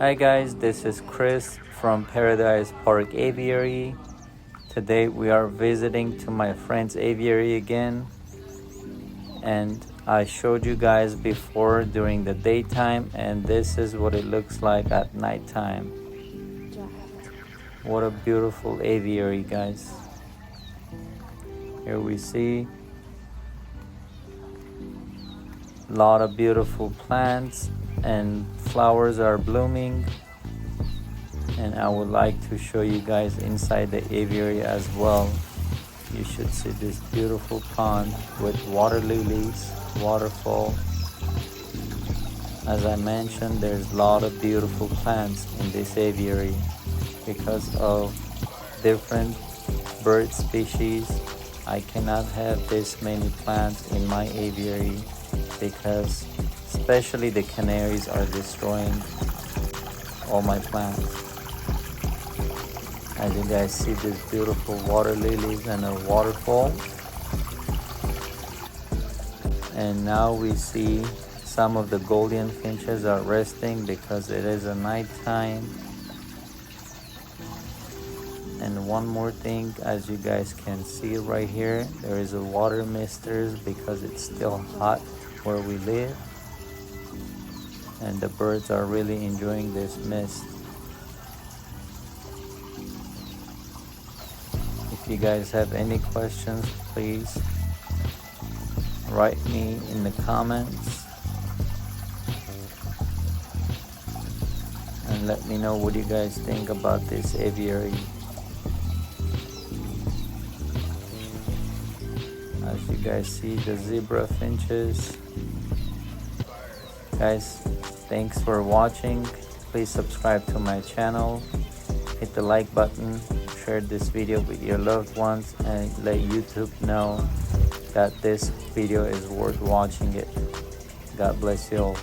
Hi guys, this is Chris from Paradise Park Aviary. Today we are visiting to my friend's aviary again, and I showed you guys before during the daytime, and this is what it looks like at nighttime. What a beautiful aviary, guys. Here we see a lot of beautiful plants and flowers are blooming, and I would like to show you guys inside the aviary as well. You should see this beautiful pond with water lilies, waterfall. As I mentioned, there's a lot of beautiful plants in this aviary because of different bird species. I cannot have this many plants in my aviary because especially the canaries are destroying all my plants. As you guys see, this beautiful water lilies and a waterfall. And now we see some of the golden finches are resting because it is a nighttime. And one more thing, as you guys can see right here, there is a water misters because it's still hot where we live, and the birds are really enjoying this mist. If you guys have any questions, please write me in the comments and let me know what you guys think about this aviary. As you guys see, the zebra finches. Guys, thanks for watching. Please subscribe to my channel, hit the like button, share this video with your loved ones, and let YouTube know that this video is worth watching it. God bless you all.